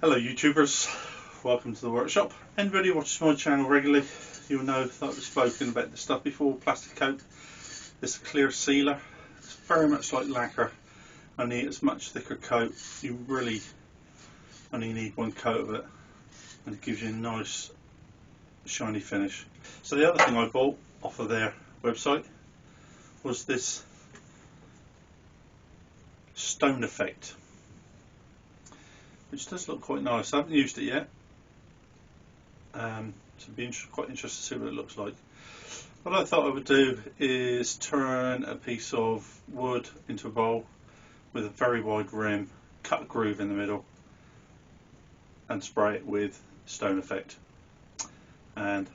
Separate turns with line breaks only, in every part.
Hello YouTubers, welcome to the workshop. Anybody who watches my channel regularly, you'll know that I've spoken about this stuff before. Plastic coat. It's a clear sealer. It's very much like lacquer, only it's much thicker coat. You really only need one coat of it and it gives you a nice shiny finish. So the other thing I bought off of their website was this stone effect, which does look quite nice. I haven't used it yet, so it'd be quite interested to see what it looks like. What I thought I would do is turn a piece of wood into a bowl with a very wide rim, cut a groove in the middle and spray it with stone effect and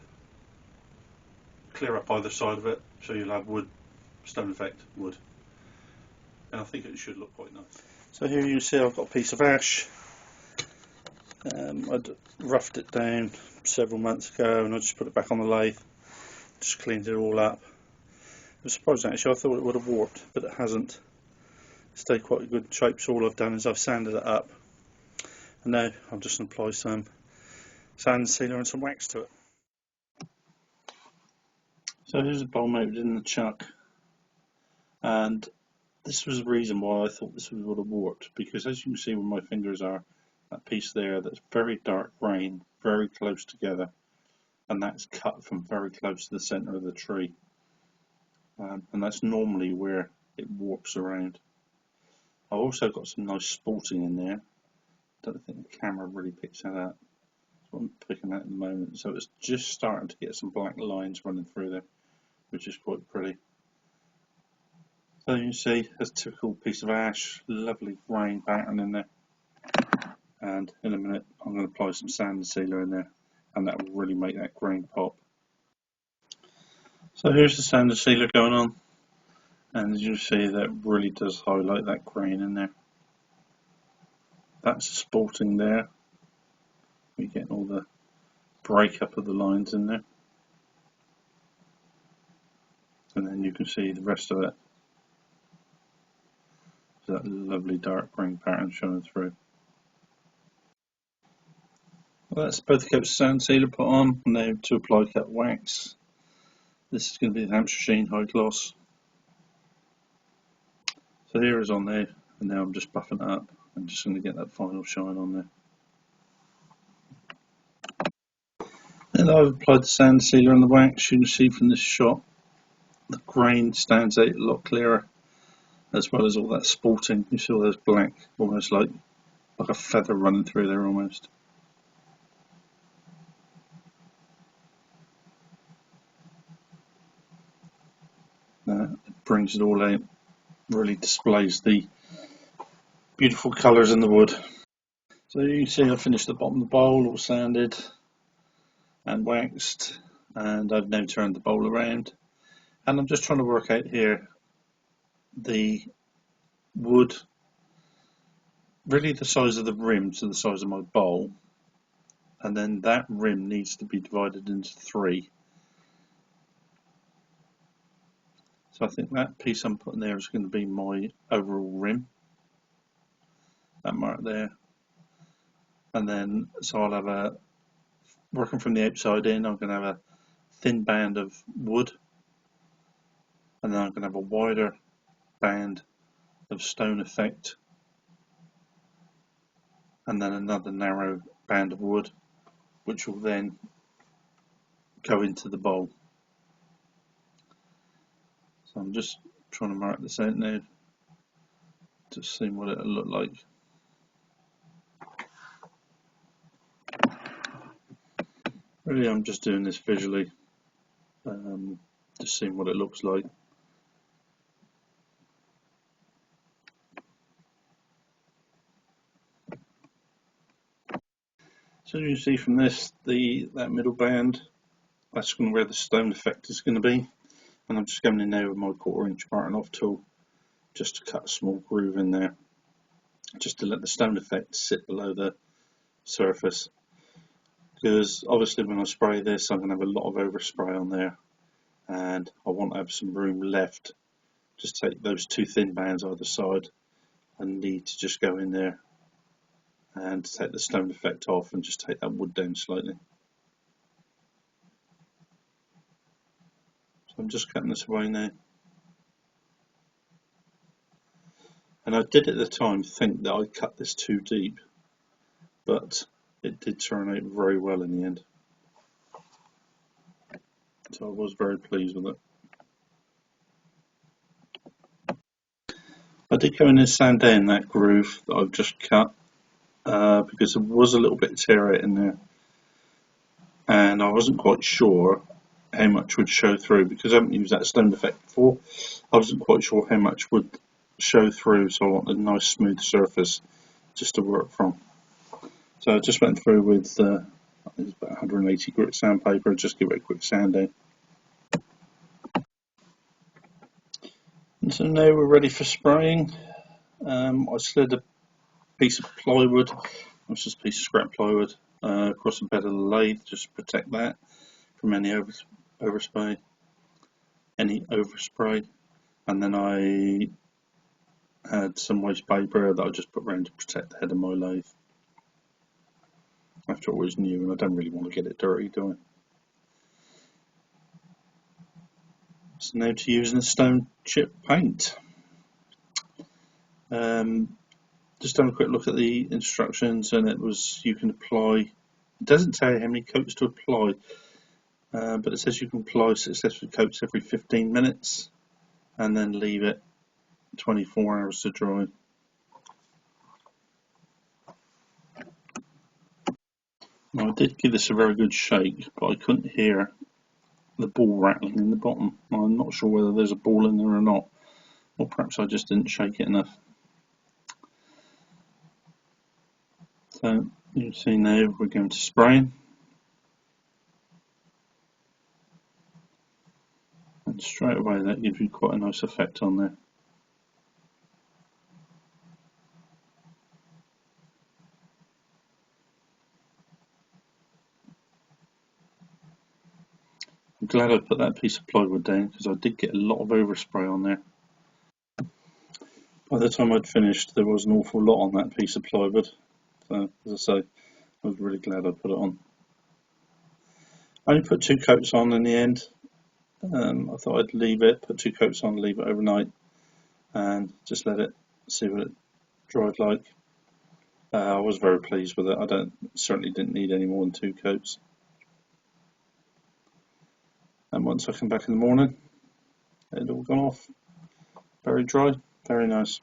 clear up either side of it, so you'll have wood, stone effect, wood, and I think it should look quite nice. So here you see I've got a piece of ash. I'd roughed it down several months ago and I just put it back on the lathe, just cleaned it all up. I was surprised actually, I thought it would have warped, but it hasn't. It stayed quite a good shape, so all I've done is I've sanded it up, and now I'm just going to apply some sand sealer and some wax to it. So here's the bowl mounted in the chuck, and this was the reason why I thought this would have warped, because as you can see where my fingers are, that piece there, that's very dark grain, very close together, and that's cut from very close to the centre of the tree, and that's normally where it warps around. I've also got some nice sporting in there. Don't think the camera really picks that up. That's what I'm picking at the moment. So it's just starting to get some black lines running through there, which is quite pretty. So you can see a typical piece of ash, lovely grain pattern in there. And in a minute I'm going to apply some sand sealer in there, and that will really make that grain pop. So here's the sand sealer going on, and as you see that really does highlight that grain in there. That's sporting there. You're getting all the breakup of the lines in there, and then you can see the rest of it. So that lovely dark green pattern showing through. Well, that's both coats of sand sealer put on. Now to apply cut wax. This is going to be the Hampshire Sheen High Gloss. So here is on there, and now I'm just buffing it up. I'm just going to get that final shine on there. And I've applied the sand sealer and the wax. You can see from this shot the grain stands out a lot clearer, as well as all that sporting. You see all those black, almost like a feather running through there almost. It brings it all out, really displays the beautiful colours in the wood. So you can see I finished the bottom of the bowl, all sanded and waxed, and I've now turned the bowl around, and I'm just trying to work out here the wood, really the size of the rim to the size of my bowl, and then that rim needs to be divided into three. So I think that piece I'm putting there is going to be my overall rim, that mark there, and then so I'll have a, working from the outside in, I'm going to have a thin band of wood, and then I'm going to have a wider band of stone effect, and then another narrow band of wood, which will then go into the bowl. So I'm just trying to mark this out now, just seeing what it'll look like. Really, I'm just doing this visually, just seeing what it looks like. So you can see from this, that middle band, that's where the stone effect is going to be, and I'm just going in there with my 1/4 inch parting off tool, just to cut a small groove in there, just to let the stone effect sit below the surface. Because obviously when I spray this, I'm going to have a lot of overspray on there, and I want to have some room left. Just take those two thin bands either side, and need to just go in there and to take the stone effect off and just take that wood down slightly. So I'm just cutting this away now. And I did at the time think that I cut this too deep, but it did turn out very well in the end. So I was very pleased with it. I did go in and sand down that groove that I've just cut because there was a little bit of tear out in there, and I wasn't quite sure how much would show through because I haven't used that stone effect before. I wasn't quite sure how much would show through, so I wanted a nice smooth surface just to work from. So I just went through with about 180 grit sandpaper, just give it a quick sanding. And so now we're ready for spraying. I slid a piece of plywood, which is just a piece of scrap plywood, across the bed of the lathe just to protect that from any overspray. And then I had some waste paper that I just put around to protect the head of my lathe. After all, it's new and I don't really want to get it dirty, do I? So now to using the stone chip paint. Just have a quick look at the instructions, and it was you can apply. It doesn't tell you how many coats to apply, but it says you can apply successive coats every 15 minutes and then leave it 24 hours to dry. Now, I did give this a very good shake, but I couldn't hear the ball rattling in the bottom. I'm not sure whether there's a ball in there or not, or perhaps I just didn't shake it enough. So you can see now we're going to spray, and straight away that gives you quite a nice effect on there. I'm glad I put that piece of plywood down because I did get a lot of overspray on there. By the time I'd finished, there was an awful lot on that piece of plywood. So, as I say, I was really glad I put it on. I only put 2 coats on in the end. I thought I'd leave it, put 2 coats on, leave it overnight, and just let it see what it dried like. I was very pleased with it. I certainly didn't need any more than 2 coats. And once I come back in the morning, it had all gone off. Very dry, very nice.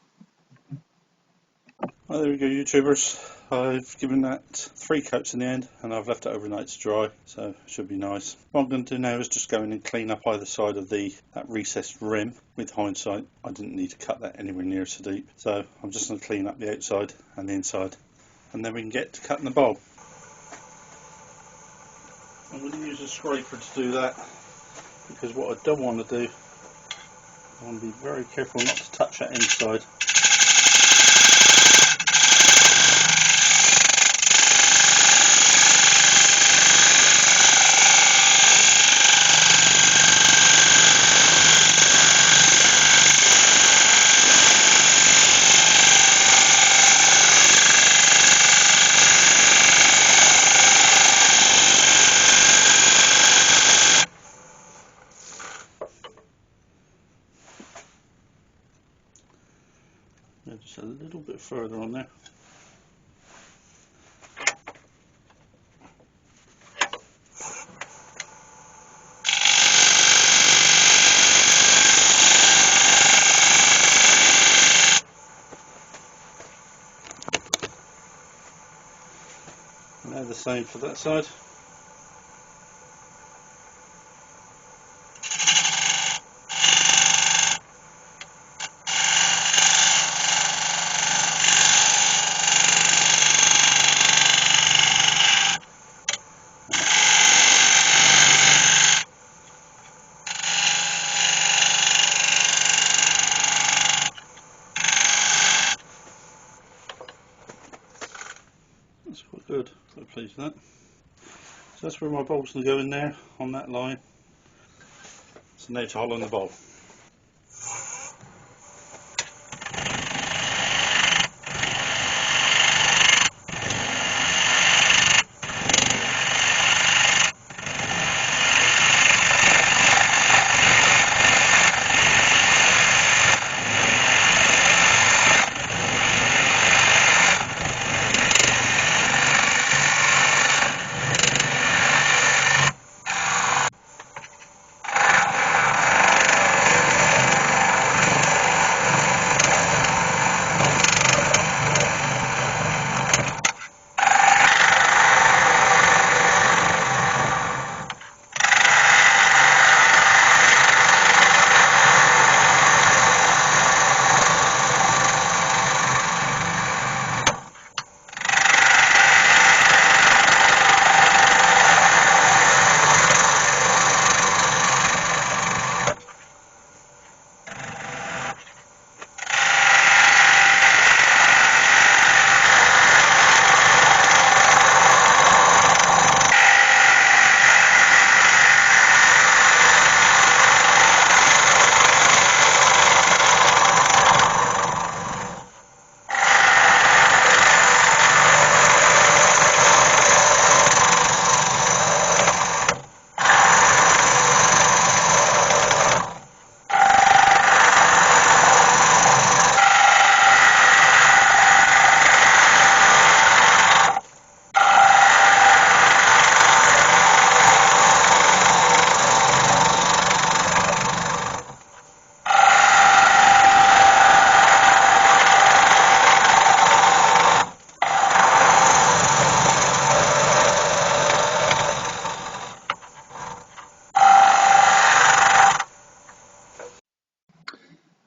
Well, there we go, YouTubers. I've given that 3 coats in the end, and I've left it overnight to dry, so it should be nice. What I'm going to do now is just go in and clean up either side of that recessed rim. With hindsight, I didn't need to cut that anywhere near so deep, so I'm just going to clean up the outside and the inside, and then we can get to cutting the bowl. I'm going to use a scraper to do that, because what I don't want to do, I want to be very careful not to touch that inside. Just a little bit further on there. And now the same for that side. That's quite good, quite pleased with that. So that's where my bowl's going to go in there, on that line. So now to hollow in the bowl.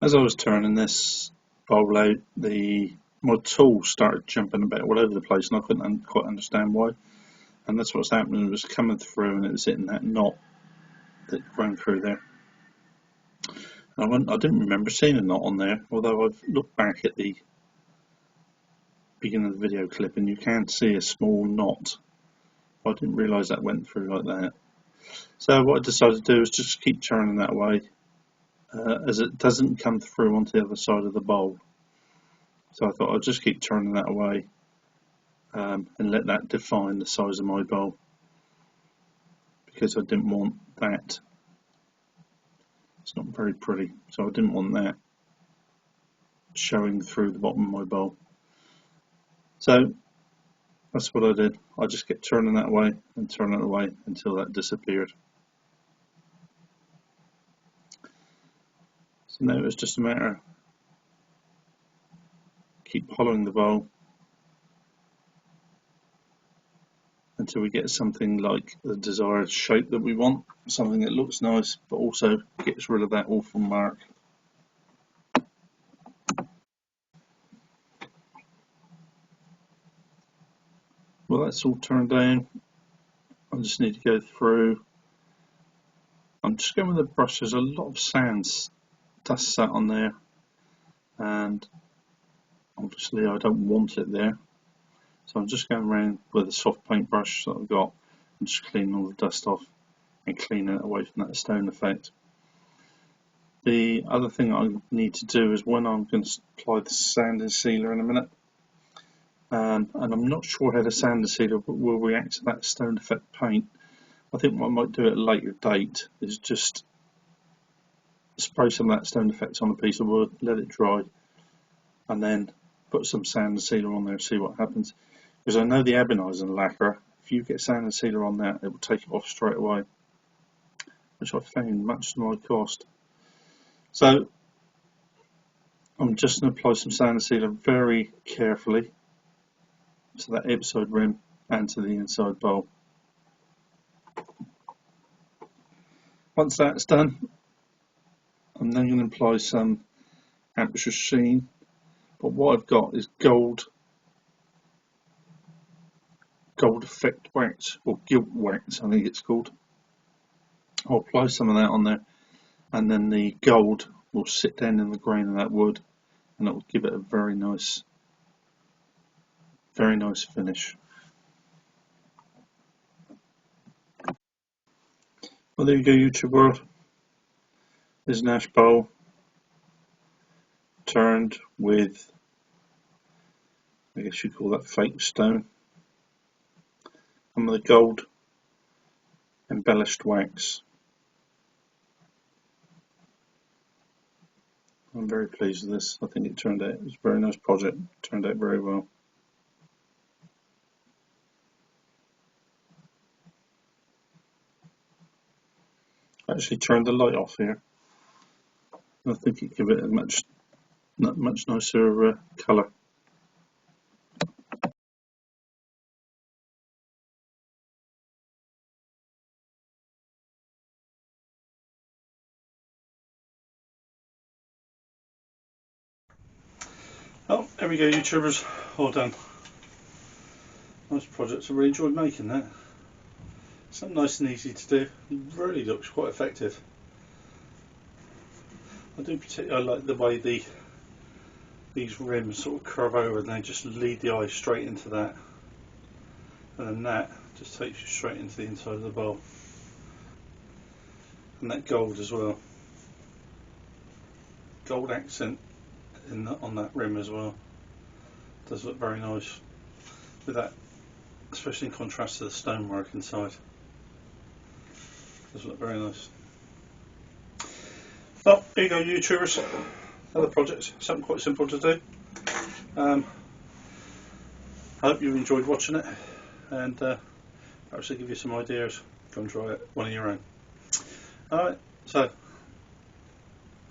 As I was turning this bowl out, my tool started jumping a bit all over the place, and I couldn't quite understand why. And that's what's happening. It was coming through, and it was hitting that knot that ran through there. I didn't remember seeing a knot on there, although I've looked back at the beginning of the video clip, and you can see a small knot. I didn't realise that went through like that. So what I decided to do is just keep turning that way, as it doesn't come through onto the other side of the bowl. So I thought I'd just keep turning that away, and let that define the size of my bowl, because I didn't want that. It's not very pretty, so I didn't want that showing through the bottom of my bowl. So that's what I did. I just kept turning that away and turning it away until that disappeared. So now it's just a matter of keep hollowing the bowl until we get something like the desired shape that we want, something that looks nice but also gets rid of that awful mark. Well, that's all turned down. I just need to go through. I'm just going with the brush. There's a lot of sand dust sat on there, and obviously I don't want it there, so I'm just going around with a soft paint brush that I've got and just cleaning all the dust off and cleaning it away from that stone effect. The other thing I need to do is when I'm going to apply the sanding sealer in a minute, and I'm not sure how the sanding sealer will react to that stone effect paint. I think what I might do at a later date is just spray some of that stone effect on a piece of wood, let it dry, and then put some sand and sealer on there and see what happens. Because I know the abenizing lacquer, if you get sand and sealer on that, it will take it off straight away, which I found much to my cost. So I'm just going to apply some sand and sealer very carefully to that outside rim and to the inside bowl. Once that's done, I'm then going to apply some Hampshire sheen, but what I've got is gold effect wax, or gilt wax I think it's called. I'll apply some of that on there, and then the gold will sit down in the grain of that wood, and it will give it a very nice finish. Well, there you go, YouTube world. There's an ash bowl turned with, I guess you'd call that fake stone, and with a gold embellished wax. I'm very pleased with this. I think it was a very nice project. It turned out very well. I actually turned the light off here. I think it gave it a much nicer colour. Oh, there we go, YouTubers, all done. Nice project. I really enjoyed making that. Something nice and easy to do. It really looks quite effective. I do particularly like the way these rims sort of curve over and they just lead the eye straight into that, and then that just takes you straight into the inside of the bowl. And that gold as well, gold accent on that rim as well, does look very nice with that, especially in contrast to the stonework inside. Does look very nice. Well, there you go, YouTubers. Another project, something quite simple to do. I hope you enjoyed watching it, and perhaps I'll give you some ideas. Go and try it one of your own. Alright, so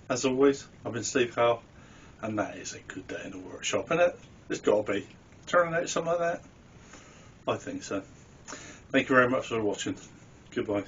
as always, I've been Steve Howell, and that is a good day in the workshop, isn't it? It's got to be. Turning out something like that? I think so. Thank you very much for watching. Goodbye.